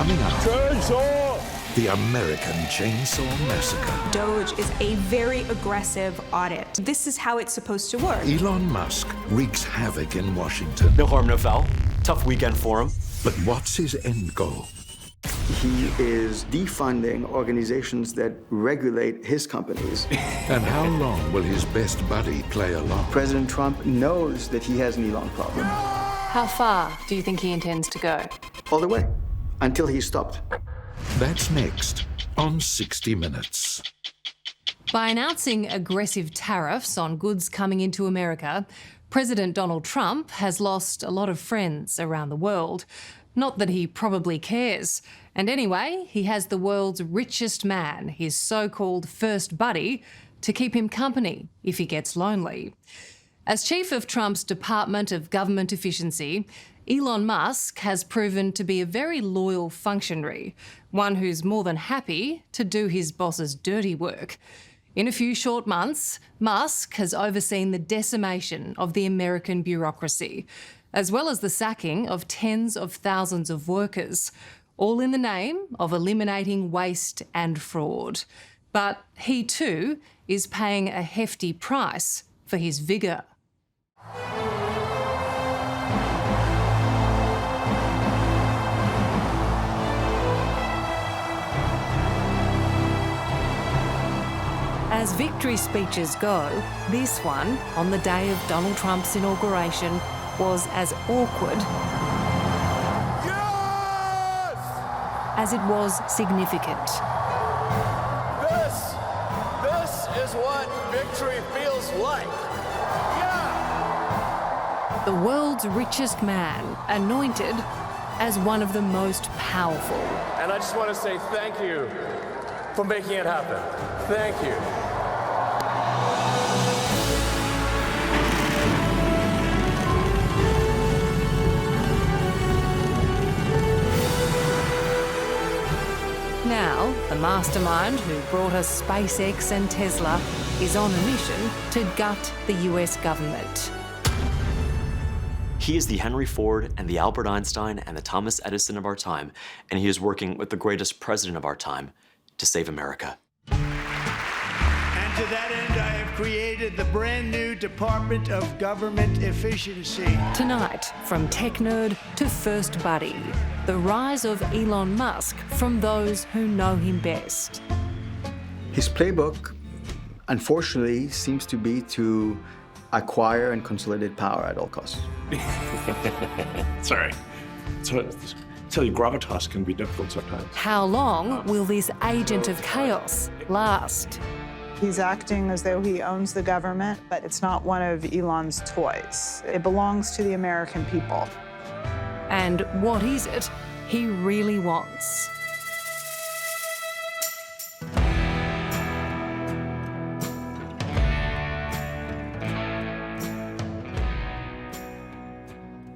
Coming up, Chainsaw! the American Chainsaw Massacre. DOGE is a very aggressive audit. This is how it's supposed to work. Elon Musk wreaks havoc in Washington. No harm, no foul. Tough weekend for him. But what's his end goal? He is defunding organizations that regulate his companies. And how long will his best buddy play along? President Trump knows that he has an Elon problem. How far do you think he intends to go? All the way, until he's stopped. That's next on 60 Minutes. By announcing aggressive tariffs on goods coming into America, President Donald Trump has lost a lot of friends around the world. Not that he probably cares. And anyway, he has the world's richest man, his so-called first buddy, to keep him company if he gets lonely. As chief of Trump's Department of Government Efficiency, Elon Musk has proven to be a very loyal functionary, one who's more than happy to do his boss's dirty work. In a few short months, Musk has overseen the decimation of the American bureaucracy, as well as the sacking of tens of thousands of workers, all in the name of eliminating waste and fraud. But he too is paying a hefty price for his vigour. As victory speeches go, this one, on the day of Donald Trump's inauguration, was as awkward as it was significant. This is what victory feels like. Yeah! The world's richest man, anointed as one of the most powerful. And I just want to say thank you for making it happen. Thank you. Now, the mastermind who brought us SpaceX and Tesla is on a mission to gut the US government. He is the Henry Ford and the Albert Einstein and the Thomas Edison of our time, and he is working with the greatest president of our time to save America. And to that end, I have created the brand new Department of Government Efficiency. Tonight, from tech nerd to first buddy, the rise of Elon Musk from those who know him best. His playbook, unfortunately, seems to be to acquire and consolidate power at all costs. Sorry. So, tell you, gravitas can be difficult sometimes. How long will this agent of chaos last? He's acting as though he owns the government, but it's not one of Elon's toys. It belongs to the American people. And what is it he really wants?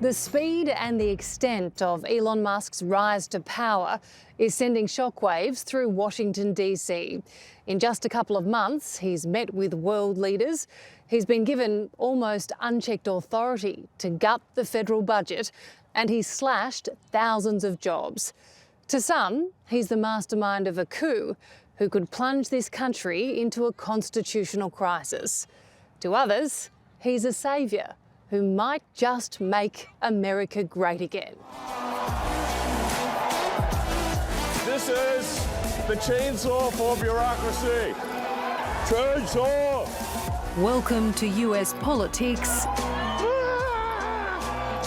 The speed and the extent of Elon Musk's rise to power is sending shockwaves through Washington, D.C. In just a couple of months, he's met with world leaders. He's been given almost unchecked authority to gut the federal budget, and he's slashed thousands of jobs. To some, he's the mastermind of a coup who could plunge this country into a constitutional crisis. To others, he's a saviour who might just make America great again. This is the chainsaw for bureaucracy. Chainsaw! Welcome to US politics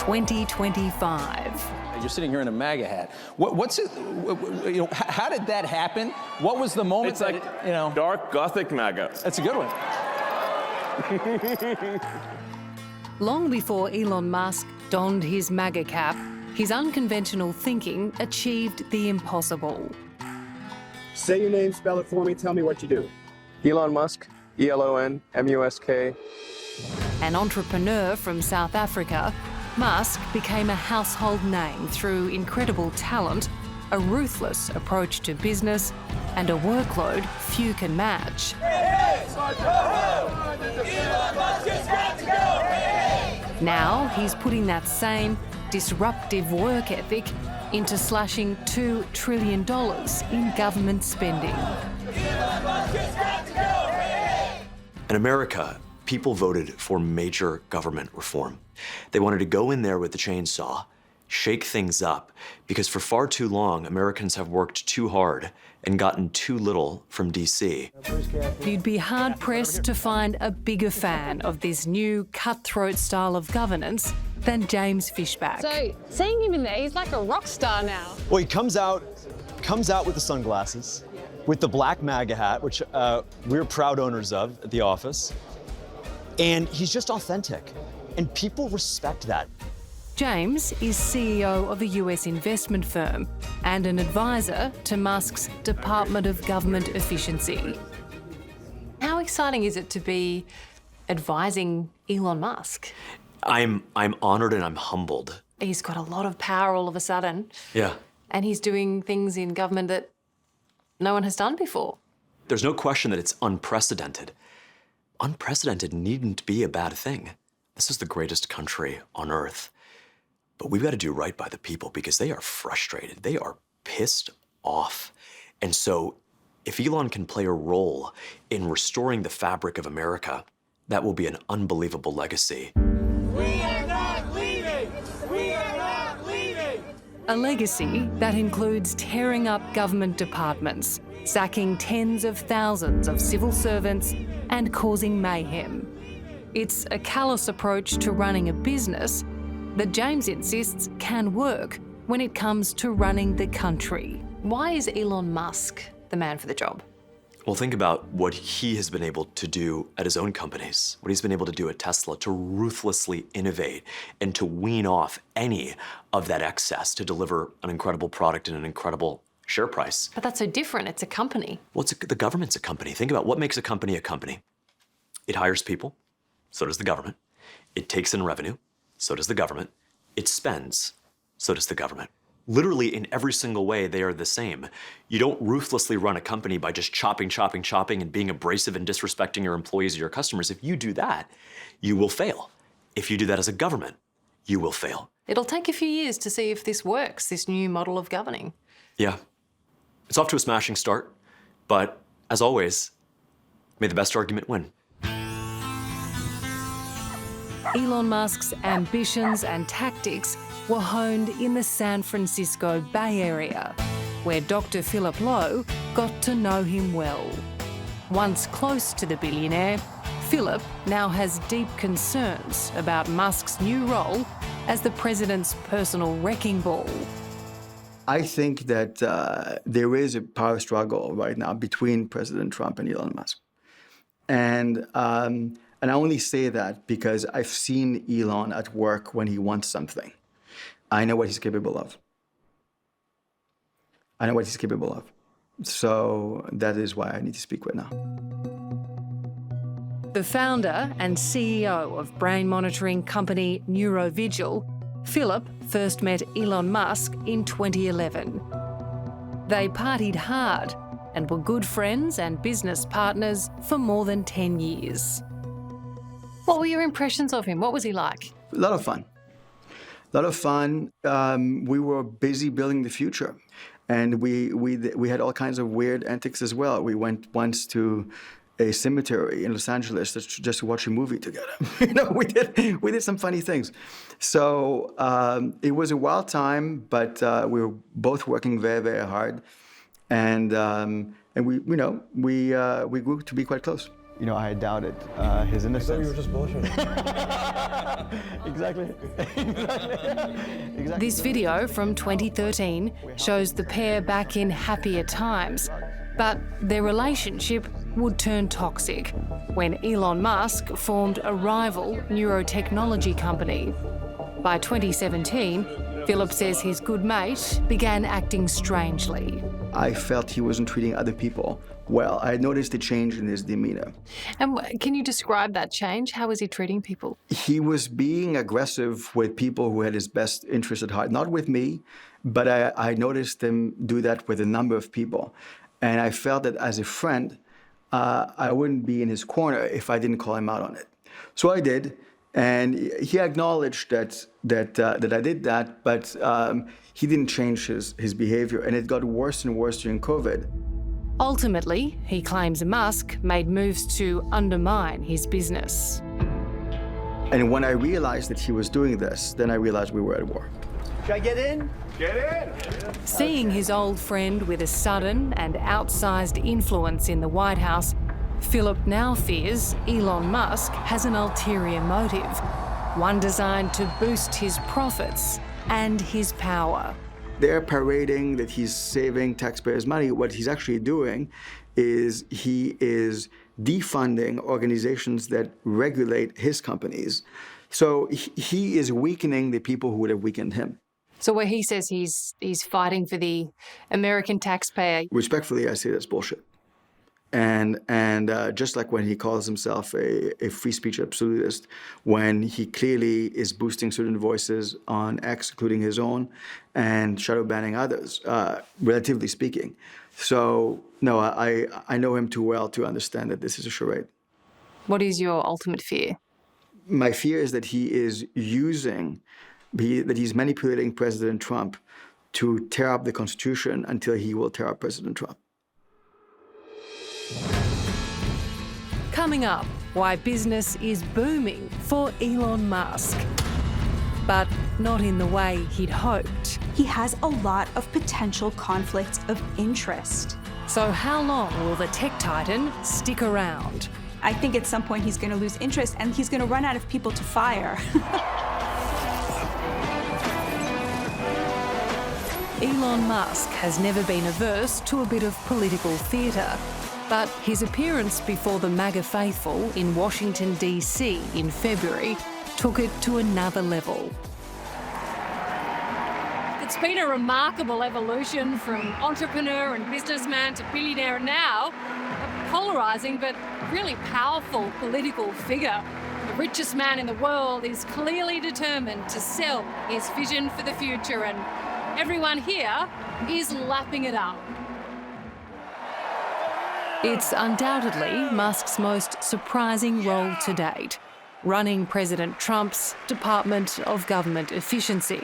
2025. You're sitting here in a MAGA hat. What's it? You know, how did that happen? What was the moment? It's like dark Gothic MAGA. That's a good one. Long before Elon Musk donned his MAGA cap, his unconventional thinking achieved the impossible. Say your name, spell it for me, tell me what you do. Elon Musk, E-L-O-N, M-U-S-K. An entrepreneur from South Africa, Musk became a household name through incredible talent, a ruthless approach to business, and a workload few can match. Now he's putting that same disruptive work ethic into slashing $2 trillion in government spending. In America, people voted for major government reform. They wanted to go in there with the chainsaw, shake things up, because for far too long, Americans have worked too hard and gotten too little from DC. You'd be hard-pressed to find a bigger fan of this new cutthroat style of governance than James Fishback. So, seeing him in there, he's like a rock star now. Well, he comes out with the sunglasses, with the black MAGA hat, which we're proud owners of at the office, and he's just authentic, and people respect that. James is CEO of a US investment firm and an advisor to Musk's Department of Government Efficiency. How exciting is it to be advising Elon Musk? I'm honored and I'm humbled. He's got a lot of power all of a sudden. Yeah. And he's doing things in government that no one has done before. There's no question that it's unprecedented. Unprecedented needn't be a bad thing. This is the greatest country on earth. But we've got to do right by the people because they are frustrated. They are pissed off. And so if Elon can play a role in restoring the fabric of America, that will be an unbelievable legacy. We are not leaving! We are not leaving! A legacy that includes tearing up government departments, sacking tens of thousands of civil servants, and causing mayhem. It's a callous approach to running a business that James insists can work when it comes to running the country. Why is Elon Musk the man for the job? Well, think about what he has been able to do at his own companies, what he's been able to do at Tesla, to ruthlessly innovate and to wean off any of that excess to deliver an incredible product and an incredible share price. But that's so different. It's a company. Well, the government's a company. Think about what makes a company a company. It hires people, so does the government. It takes in revenue, so does the government. It spends, so does the government. Literally in every single way, they are the same. You don't ruthlessly run a company by just chopping and being abrasive and disrespecting your employees or your customers. If you do that, you will fail. If you do that as a government, you will fail. It'll take a few years to see if this works, this new model of governing. Yeah. It's off to a smashing start, but as always, may the best argument win. Elon Musk's ambitions and tactics were honed in the San Francisco Bay Area, where Dr. Philip Lowe got to know him well. Once close to the billionaire, Philip now has deep concerns about Musk's new role as the president's personal wrecking ball. I think that there is a power struggle right now between President Trump and Elon Musk. And I only say that because I've seen Elon at work when he wants something. I know what he's capable of. So that is why I need to speak right now. The founder and CEO of brain monitoring company Neurovigil, Philip first met Elon Musk in 2011. They partied hard and were good friends and business partners for more than 10 years. What were your impressions of him? What was he like? A lot of fun. We were busy building the future. And we had all kinds of weird antics as well. We went once to a cemetery in Los Angeles just to watch a movie together. We did some funny things. So it was a wild time, but we were both working very, very hard. And we grew to be quite close. I doubted his innocence. I thought you were just bullshitting. Exactly. This video from 2013 shows the pair back in happier times, but their relationship would turn toxic when Elon Musk formed a rival neurotechnology company. By 2017, Philip says his good mate began acting strangely. I felt he wasn't treating other people well. I noticed a change in his demeanor. And can you describe that change? How was he treating people? He was being aggressive with people who had his best interest at heart. Not with me, but I noticed him do that with a number of people. And I felt that as a friend, I wouldn't be in his corner if I didn't call him out on it. So I did. And he acknowledged that I did that, but he didn't change his behavior, and it got worse and worse during COVID. Ultimately, he claims Musk made moves to undermine his business. And when I realized that he was doing this, then I realized we were at war. Should I get in? Get in! Seeing his old friend with a sudden and outsized influence in the White House, Philip now fears Elon Musk has an ulterior motive, one designed to boost his profits and his power. They're parading that he's saving taxpayers' money. What he's actually doing is he is defunding organizations that regulate his companies. So he is weakening the people who would have weakened him. So where he says he's fighting for the American taxpayer. Respectfully, I say that's bullshit. And just like when he calls himself a free speech absolutist, when he clearly is boosting certain voices on X, including his own, and shadow banning others, relatively speaking. So no, I know him too well to understand that this is a charade. What is your ultimate fear? My fear is that he's manipulating President Trump to tear up the Constitution until he will tear up President Trump. Coming up, why business is booming for Elon Musk. But not in the way he'd hoped. He has a lot of potential conflicts of interest. So how long will the tech titan stick around? I think at some point he's going to lose interest and he's going to run out of people to fire. Elon Musk has never been averse to a bit of political theatre. But his appearance before the MAGA faithful in Washington, D.C. in February took it to another level. It's been a remarkable evolution from entrepreneur and businessman to billionaire and now a polarising but really powerful political figure. The richest man in the world is clearly determined to sell his vision for the future, and everyone here is lapping it up. It's undoubtedly Musk's most surprising role to date, running President Trump's Department of Government Efficiency.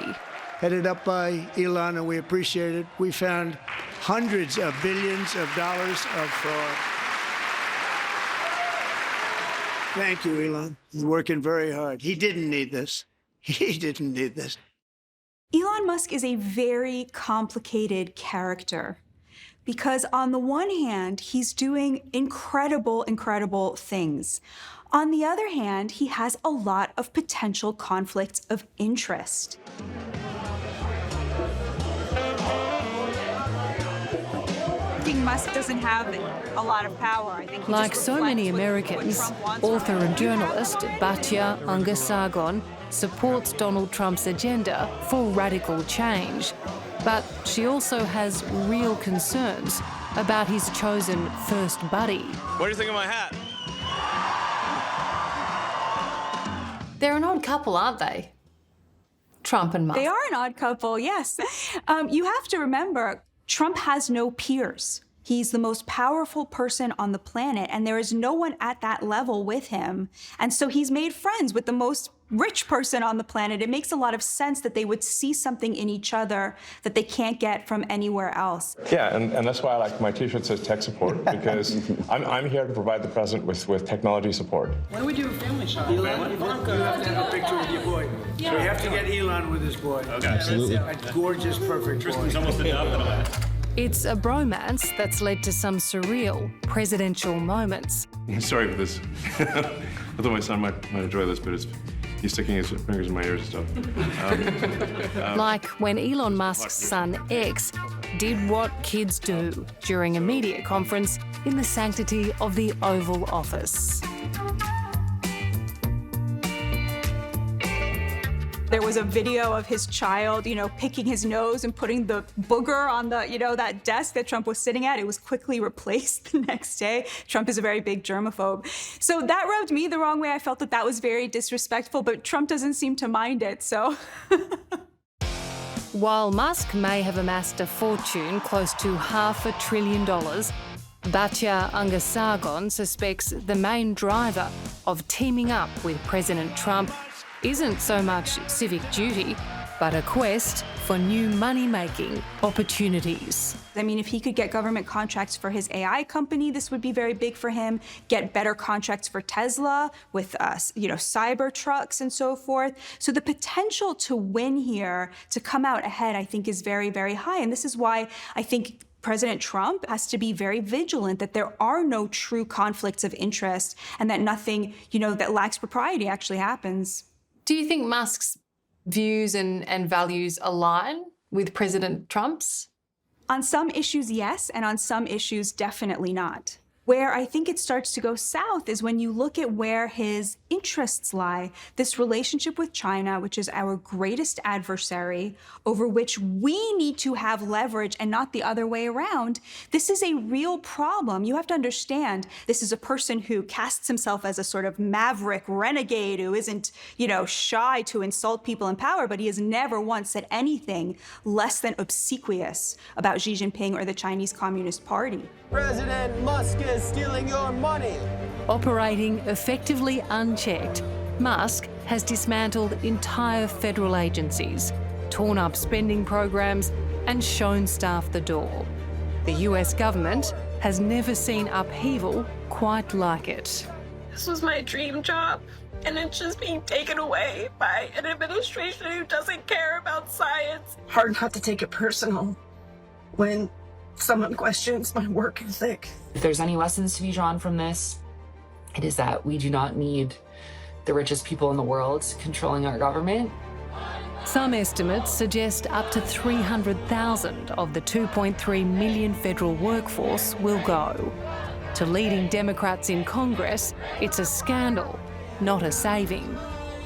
Headed up by Elon, and we appreciate it. We found hundreds of billions of dollars of fraud. Thank you, Elon. You're working very hard. He didn't need this. He didn't need this. Elon Musk is a very complicated character. Because on the one hand, he's doing incredible things. On the other hand, he has a lot of potential conflicts of interest. I think Musk doesn't have a lot of power. I think like so many Americans, author and journalist Batya Ungar-Sargon supports Donald Trump's agenda for radical change. But she also has real concerns about his chosen first buddy. What do you think of my hat? They're an odd couple, aren't they? Trump and Musk. They are an odd couple, yes. You have to remember, Trump has no peers. He's the most powerful person on the planet, and there is no one at that level with him. And so he's made friends with the most rich person on the planet. It makes a lot of sense that they would see something in each other that they can't get from anywhere else. Yeah, and that's why I like my T-shirt says tech support, because I'm here to provide the president with technology support. Why don't we do a family shot? Elon, you have to have a picture with your boy. Yeah. So we have to get Elon with his boy. Okay. Absolutely. A gorgeous, perfect Tristan's boy. almost enough. It's a bromance that's led to some surreal presidential moments. Sorry for this. I thought my son might enjoy this, but he's sticking his fingers in my ears and stuff. Like when Elon Musk's son X did what kids do during a media conference in the sanctity of the Oval Office. There was a video of his child, picking his nose and putting the booger on the, that desk that Trump was sitting at. It was quickly replaced the next day. Trump is a very big germaphobe. So that rubbed me the wrong way. I felt that was very disrespectful, but Trump doesn't seem to mind it, so. While Musk may have amassed a fortune close to $500 billion, Batya Ungasagon suspects the main driver of teaming up with President Trump isn't so much civic duty, but a quest for new money-making opportunities. I mean, if he could get government contracts for his AI company, this would be very big for him. Get better contracts for Tesla with, cyber trucks and so forth. So the potential to win here, to come out ahead, I think is very, very high. And this is why I think President Trump has to be very vigilant that there are no true conflicts of interest and that nothing, that lacks propriety actually happens. Do you think Musk's views and values align with President Trump's? On some issues, yes, and on some issues, definitely not. Where I think it starts to go south is when you look at where his interests lie. This relationship with China, which is our greatest adversary, over which we need to have leverage and not the other way around. This is a real problem. You have to understand, this is a person who casts himself as a sort of maverick renegade who isn't, shy to insult people in power, but he has never once said anything less than obsequious about Xi Jinping or the Chinese Communist Party. President Musk is stealing your money. Operating effectively unchecked, Musk has dismantled entire federal agencies, torn up spending programs, and shown staff the door. The US government has never seen upheaval quite like it. This was my dream job, and it's just being taken away by an administration who doesn't care about science. Hard not to take it personal when someone questions my work ethic. If there's any lessons to be drawn from this, it is that we do not need the richest people in the world controlling our government. Some estimates suggest up to 300,000 of the 2.3 million federal workforce will go. To leading Democrats in Congress, it's a scandal, not a saving.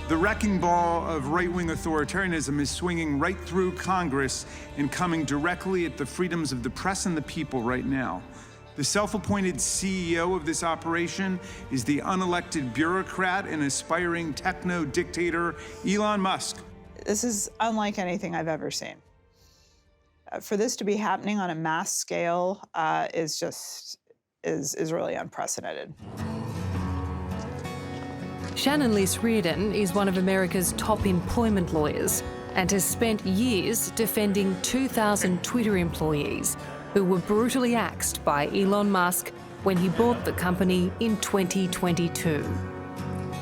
The wrecking ball of right-wing authoritarianism is swinging right through Congress and coming directly at the freedoms of the press and the people right now. The self-appointed CEO of this operation is the unelected bureaucrat and aspiring techno-dictator Elon Musk. This is unlike anything I've ever seen. For this to be happening on a mass scale is really unprecedented. Shannon Liss Reardon is one of America's top employment lawyers and has spent years defending 2,000 Twitter employees who were brutally axed by Elon Musk when he bought the company in 2022.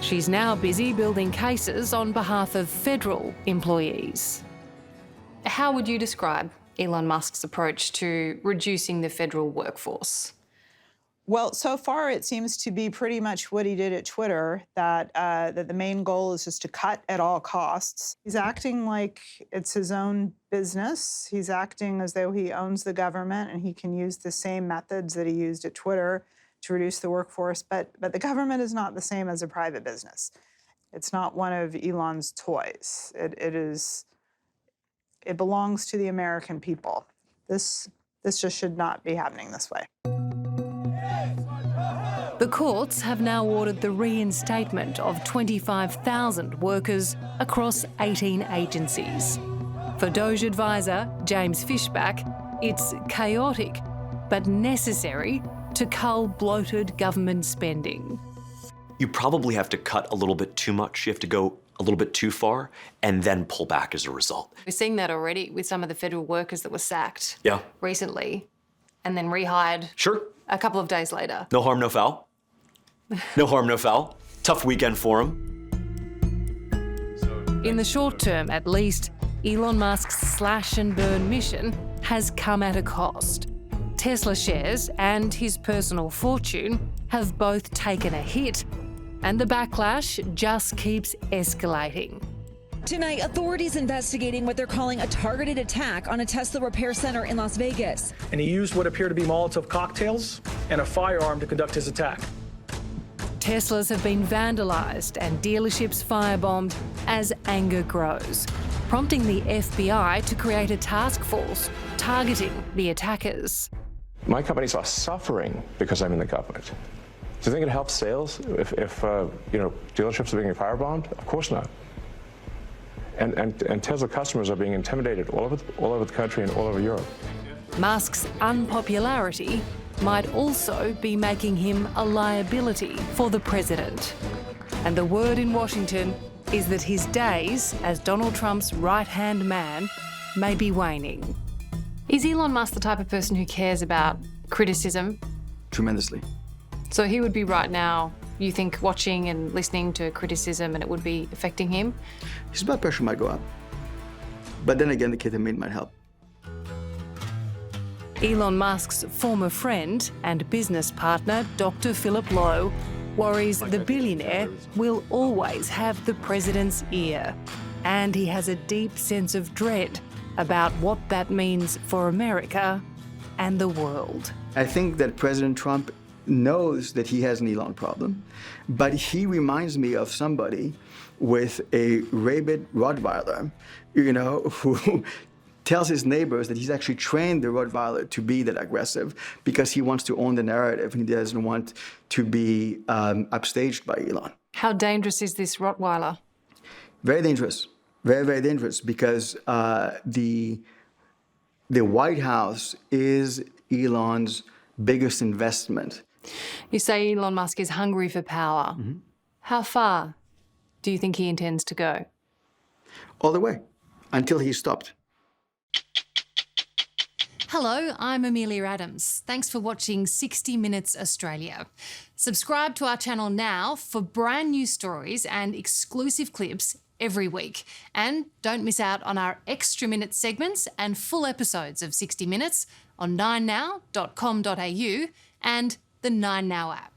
She's now busy building cases on behalf of federal employees. How would you describe Elon Musk's approach to reducing the federal workforce? Well, so far it seems to be pretty much what he did at Twitter, that the main goal is just to cut at all costs. He's acting like it's his own business. He's acting as though he owns the government and he can use the same methods that he used at Twitter to reduce the workforce. But the government is not the same as a private business. It's not one of Elon's toys. It belongs to the American people. This just should not be happening this way. The courts have now ordered the reinstatement of 25,000 workers across 18 agencies. For Doge advisor James Fishback, it's chaotic but necessary to cull bloated government spending. You probably have to cut a little bit too much. You have to go a little bit too far and then pull back as a result. We're seeing that already with some of the federal workers that were sacked recently and then rehired a couple of days later. No harm, no foul. No harm, no foul. Tough weekend for him. In the short term, at least, Elon Musk's slash and burn mission has come at a cost. Tesla shares and his personal fortune have both taken a hit, and the backlash just keeps escalating. Tonight, authorities investigating what they're calling a targeted attack on a Tesla repair center in Las Vegas. And he used what appear to be Molotov cocktails and a firearm to conduct his attack. Teslas have been vandalised and dealerships firebombed as anger grows, prompting the FBI to create a task force targeting the attackers. My companies are suffering because I'm in the government. Do you think it helps sales if dealerships are being firebombed? Of course not. And Tesla customers are being intimidated all over the country and all over Europe. Musk's unpopularity might also be making him a liability for the president. And the word in Washington is that his days as Donald Trump's right-hand man may be waning. Is Elon Musk the type of person who cares about criticism? Tremendously. So he would be right now, you think, watching and listening to criticism and it would be affecting him? His blood pressure might go up. But then again, the ketamine might help. Elon Musk's former friend and business partner, Dr. Philip Lowe, worries the billionaire will always have the president's ear. And he has a deep sense of dread about what that means for America and the world. I think that President Trump knows that he has an Elon problem, but he reminds me of somebody with a rabid Rottweiler, who tells his neighbors that he's actually trained the Rottweiler to be that aggressive because he wants to own the narrative and he doesn't want to be upstaged by Elon. How dangerous is this Rottweiler? Very dangerous. Very, very dangerous because the White House is Elon's biggest investment. You say Elon Musk is hungry for power. Mm-hmm. How far do you think he intends to go? All the way, until he's stopped. Hello, I'm Amelia Adams. Thanks for watching 60 Minutes Australia. Subscribe to our channel now for brand new stories and exclusive clips every week. And don't miss out on our extra minute segments and full episodes of 60 Minutes on 9now.com.au and the 9Now app.